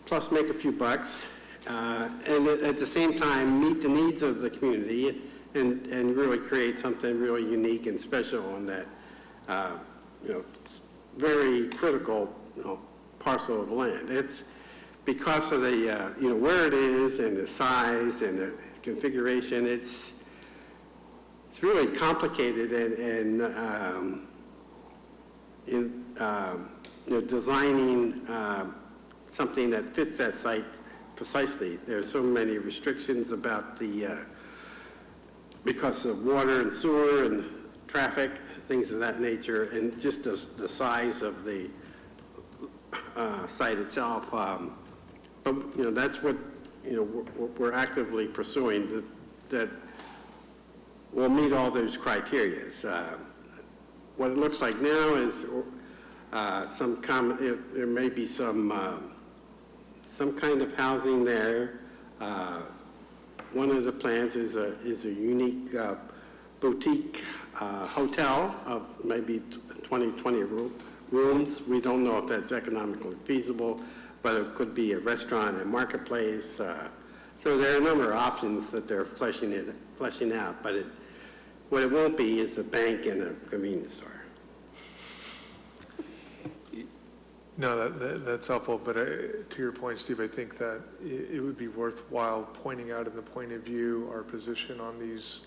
plus make a few bucks, and at the same time meet the needs of the community and really create something really unique and special on that, very critical, parcel of land. It's because of the, where it is and the size and the configuration, it's really complicated and designing something that fits that site precisely. There's so many restrictions about because of water and sewer and traffic, things of that nature, and just the size of the site itself. But, that's what, we're actively pursuing, that will meet all those criteria. What it looks like now is there may be some kind of housing there. One of the plans is a unique boutique hotel of maybe 20 rooms. We don't know if that's economically feasible, but it could be a restaurant and marketplace. So there are a number of options that they're fleshing out, but what it won't be is a bank and a convenience store. No, that's helpful, but to your point, Steve, I think that it would be worthwhile pointing out in the point of view our position on these,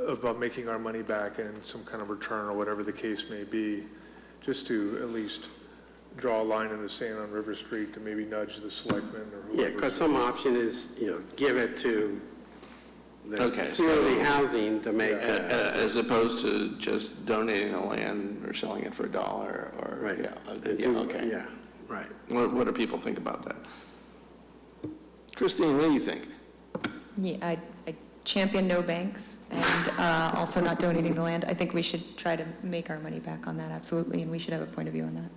about making our money back and some kind of return or whatever the case may be, just to at least draw a line in the sand on River Street to maybe nudge the selectmen or whoever. Yeah, because some option is, give it to the Okay, so- community housing to make. As opposed to just donating the land or selling it for $1 or, Right. yeah, okay. Yeah, right. What do people think about that? Christine, what do you think? Yeah, I champion no banks and also not donating the land. I think we should try to make our money back on that, absolutely, and we should have a point of view on that.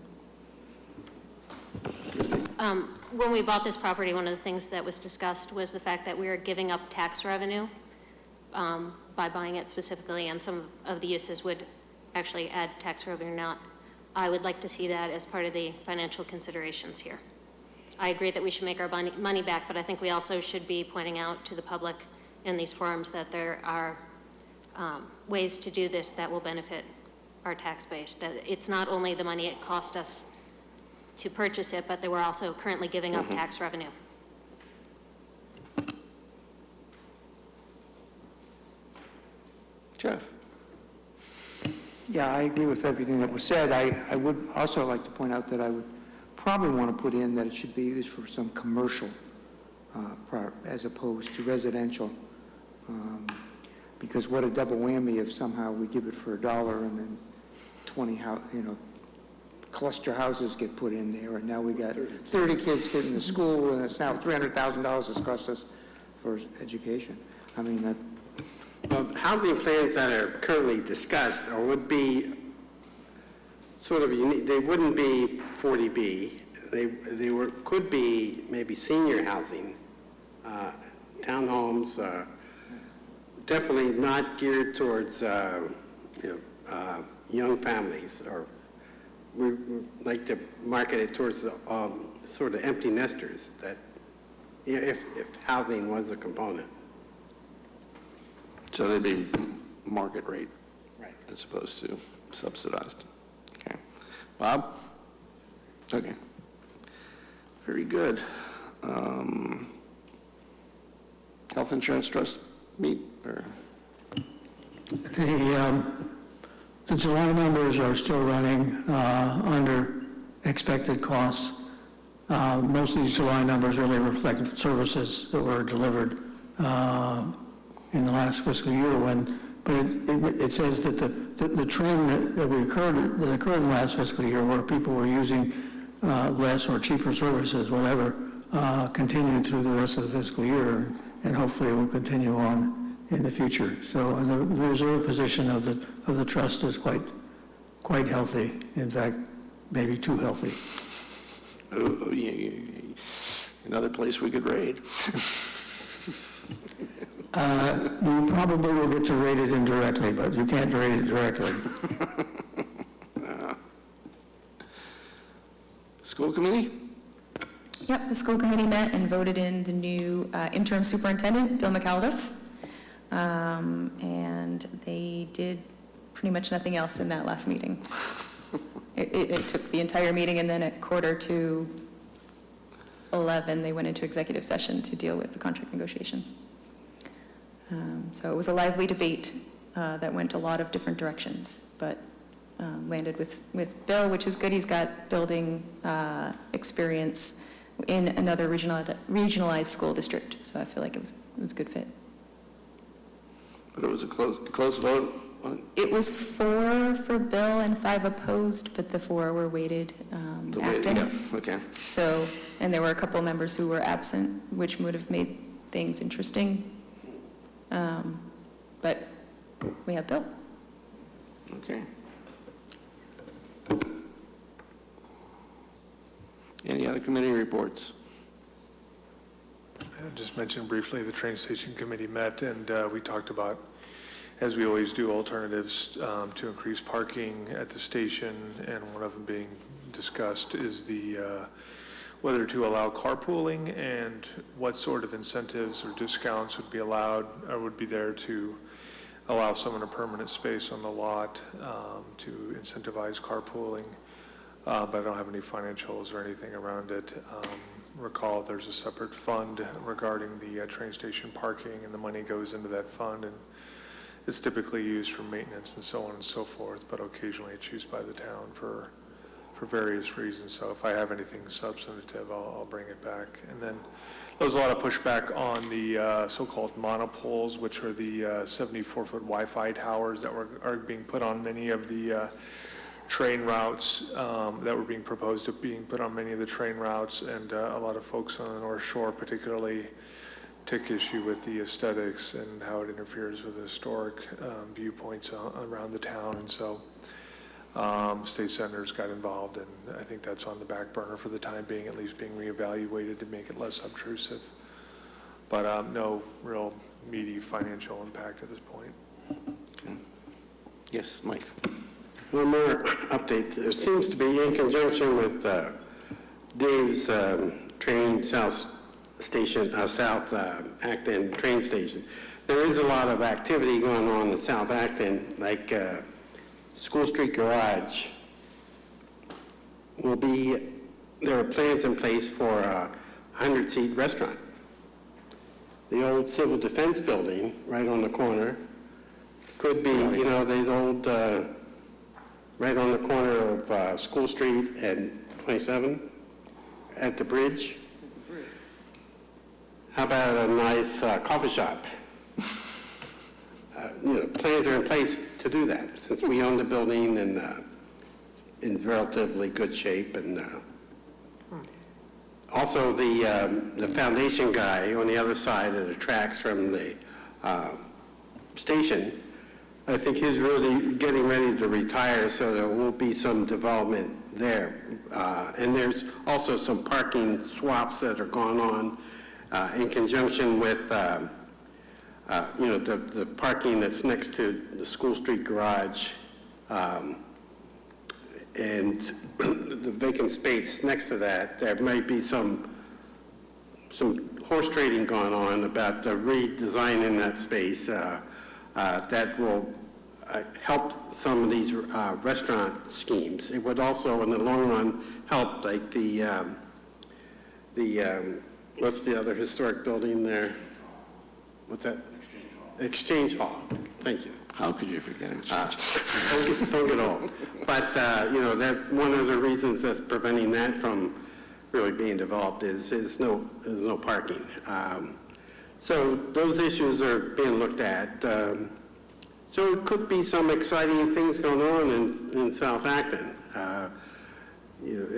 When we bought this property, one of the things that was discussed was the fact that we were giving up tax revenue by buying it specifically, and some of the uses would actually add tax revenue or not. I would like to see that as part of the financial considerations here. I agree that we should make our money back, but I think we also should be pointing out to the public in these forums that there are ways to do this that will benefit our tax base, that it's not only the money it cost us to purchase it, but that we're also currently giving up tax revenue. Jeff? Yeah, I agree with everything that was said. I would also like to point out that I would probably want to put in that it should be used for some commercial as opposed to residential. Because what a double whammy if somehow we give it for $1 and then 20 cluster houses get put in there, and now we got 30 kids getting to school, and it's now $300,000 it's cost us for education. I mean, that, Well, housing plans that are currently discussed or would be sort of unique. They wouldn't be 40B. They could be maybe senior housing, townhomes, definitely not geared towards young families, or we like to market it towards sort of empty nesters, that if housing was a component. So they'd be market rate Right. as opposed to subsidized. Okay. Bob? Okay. Very good. Health insurance trust meet, or? The July numbers are still running under expected costs. Most of these July numbers really reflect services that were delivered in the last fiscal year but it says that the trend that occurred in the last fiscal year, where people were using less or cheaper services, whatever, continued through the rest of the fiscal year, and hopefully will continue on in the future. So the reserve position of the trust is quite healthy. In fact, maybe too healthy. Oh, yeah. Another place we could raid. You probably will get to rate it indirectly, but you can't rate it directly. School committee? Yep, the school committee met and voted in the new interim superintendent, Bill McAuliffe. And they did pretty much nothing else in that last meeting. It took the entire meeting, and then at 11:45, they went into executive session to deal with the contract negotiations. So it was a lively debate that went a lot of different directions, but landed with Bill, which is good. He's got building experience in another regionalized school district, so I feel like it was a good fit. But it was a close vote? It was 4 for Bill and 5 opposed, but the 4 were weighted Acton. Yeah, okay. So, and there were a couple members who were absent, which would have made things interesting. But we have Bill. Okay. Any other committee reports? I just mentioned briefly, the train station committee met, and we talked about, as we always do, alternatives to increase parking at the station, and one of them being discussed is whether to allow carpooling and what sort of incentives or discounts would be allowed or would be there to allow someone a permanent space on the lot to incentivize carpooling. But I don't have any financials or anything around it. Recall there's a separate fund regarding the train station parking, and the money goes into that fund, and it's typically used for maintenance and so on and so forth, but occasionally it's used by the town for various reasons. So if I have anything substantive, I'll bring it back. And then there was a lot of pushback on the so-called monopoles, which are the 74-foot Wi-Fi towers that are being put on many of the train routes that were being proposed to being put on many of the train routes, and a lot of folks on the North Shore particularly take issue with the aesthetics and how it interferes with historic viewpoints around the town. And so State Senators got involved, and I think that's on the back burner for the time being, at least being reevaluated to make it less obtrusive. But no real meaty financial impact at this point. Okay. Yes, Mike? One more update. There seems to be, in conjunction with Dave's train South Acton train station, there is a lot of activity going on in South Acton, like School Street Garage will be, there are plans in place for a 100-seat restaurant. The old Civil Defense Building, right on the corner, could be, you know, the old, right on the corner of School Street and 27, at the bridge. How about a nice coffee shop? You know, plans are in place to do that, since we own the building and in relatively good shape. And also the foundation guy on the other side of the tracks from the station, I think he's really getting ready to retire, so there will be some development there. And there's also some parking swaps that are going on in conjunction with you know, the parking that's next to the School Street Garage and the vacant space next to that. There might be some horse trading going on about redesigning that space that will help some of these restaurant schemes. It would also, in the long run, help like the what's the other historic building there? What's that? Exchange Hall. Thank you. How could you forget it? Don't get old. But, you know, that one of the reasons that's preventing that from really being developed is no parking. So those issues are being looked at. So it could be some exciting things going on in South Acton. You know,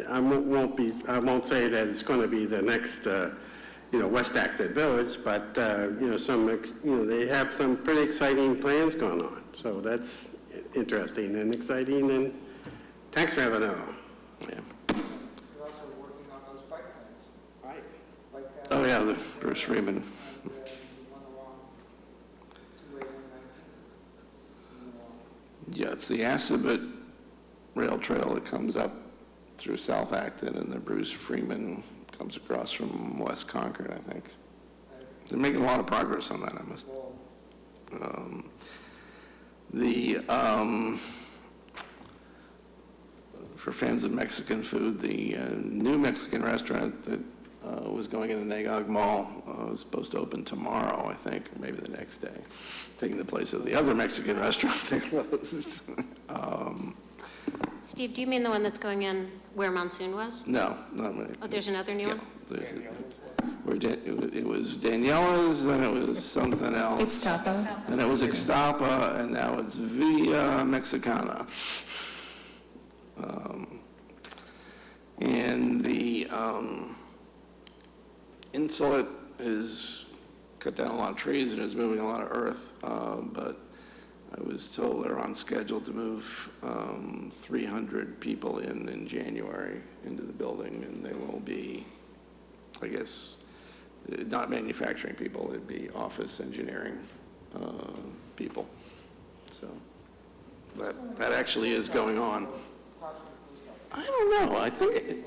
I won't say that it's going to be the next you know, West Acton Village, but, you know, they have some pretty exciting plans going on. So that's interesting and exciting and tax revenue. Yeah. You're also working on those bike lanes. Right. Oh, yeah, the Bruce Freeman. And the one along 28119. Yeah, it's the Assabet Rail Trail that comes up through South Acton, and the Bruce Freeman comes across from West Concord, I think. They're making a lot of progress on that, I must. For fans of Mexican food, the new Mexican restaurant that was going in the Nagog Mall was supposed to open tomorrow, I think, or maybe the next day, taking the place of the other Mexican restaurant that closed. Steve, do you mean the one that's going in where Monsoon was? No, not really. Oh, there's another new one? It was Daniela's, then it was something else. Ixtapa. Then it was Ixtapa, and now it's Villa Mexicana. And the Insulet is cut down a lot of trees and is moving a lot of earth, but I was told they're on schedule to move 300 people in January into the building, and they will be, I guess, not manufacturing people, it'd be office engineering people. So that actually is going on. I don't know, I think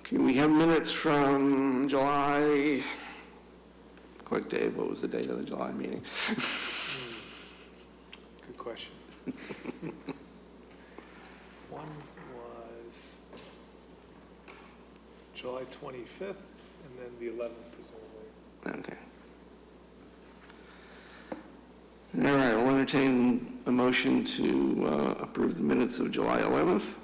Okay, we have minutes from July. Quick, Dave, what was the date of the July meeting? Good question. One was July 25th, and then the 11th, presumably. Okay. All right, we'll entertain a motion to approve the minutes of July 11th.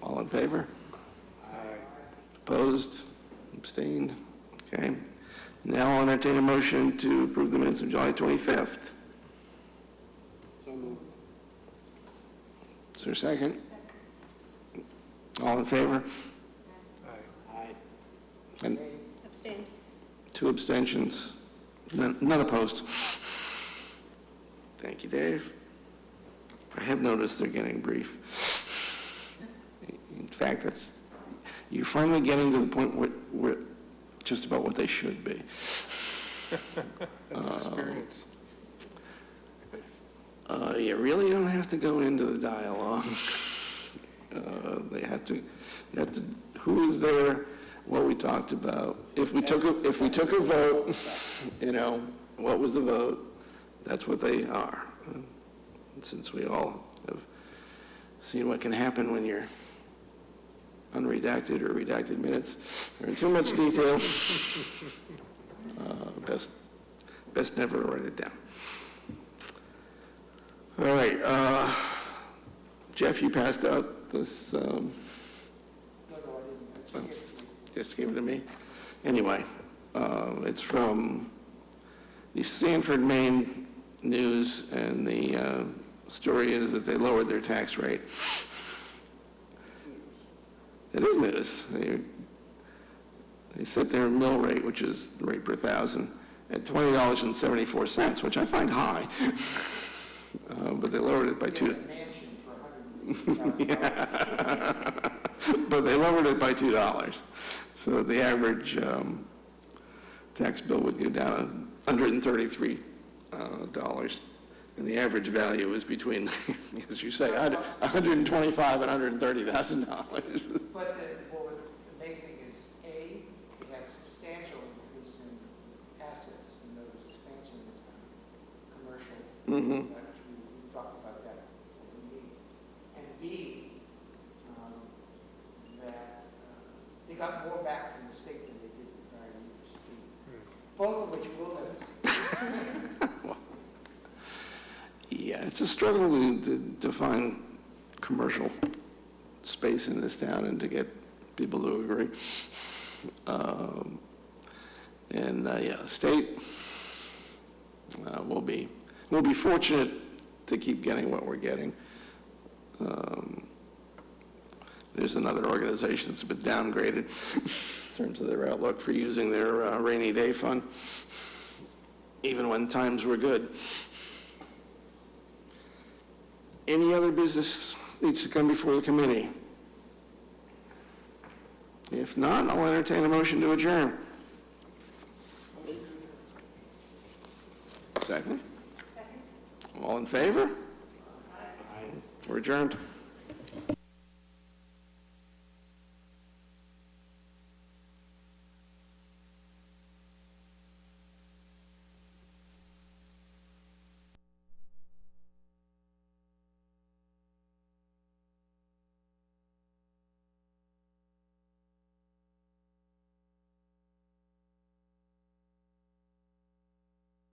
All in favor? Aye. Opposed? Abstained? Okay. Now I'll entertain a motion to approve the minutes of July 25th. Is there a second? All in favor? And Abstain. 2 abstentions, none opposed. Thank you, Dave. I have noticed they're getting brief. In fact, you're finally getting to the point where just about what they should be. That's experience. You really don't have to go into the dialogue. They have to, who is there, what we talked about. If we took a vote, you know, what was the vote? That's what they are. And since we all have seen what can happen when you're unredacted or redacted minutes, or in too much detail, best never write it down. All right, Jeff, you passed out this, just gave it to me. Anyway, it's from the Sanford, Maine News, and the story is that they lowered their tax rate. It is news. They set their mill rate, which is the rate per thousand, at $20.74, which I find high. But they lowered it by but they lowered it by $2. So the average tax bill would go down $133, and the average value is between, as you say, $125,000 and $130,000. But what was amazing is, A, we had substantial increase in assets, and there was expansion in commercial, which we talked about that at the meeting. And B, that they got more back from the state than they did in prior years. Both of which will have. Yeah, it's a struggle to find commercial space in this town and to get people to agree. Yeah, the state will be fortunate to keep getting what we're getting. There's another organization that's been downgraded in terms of their outlook for using their rainy day fund, even when times were good. Any other business needs to come before the committee? If not, I'll entertain a motion to adjourn. Second? All in favor? Aye. We're adjourned.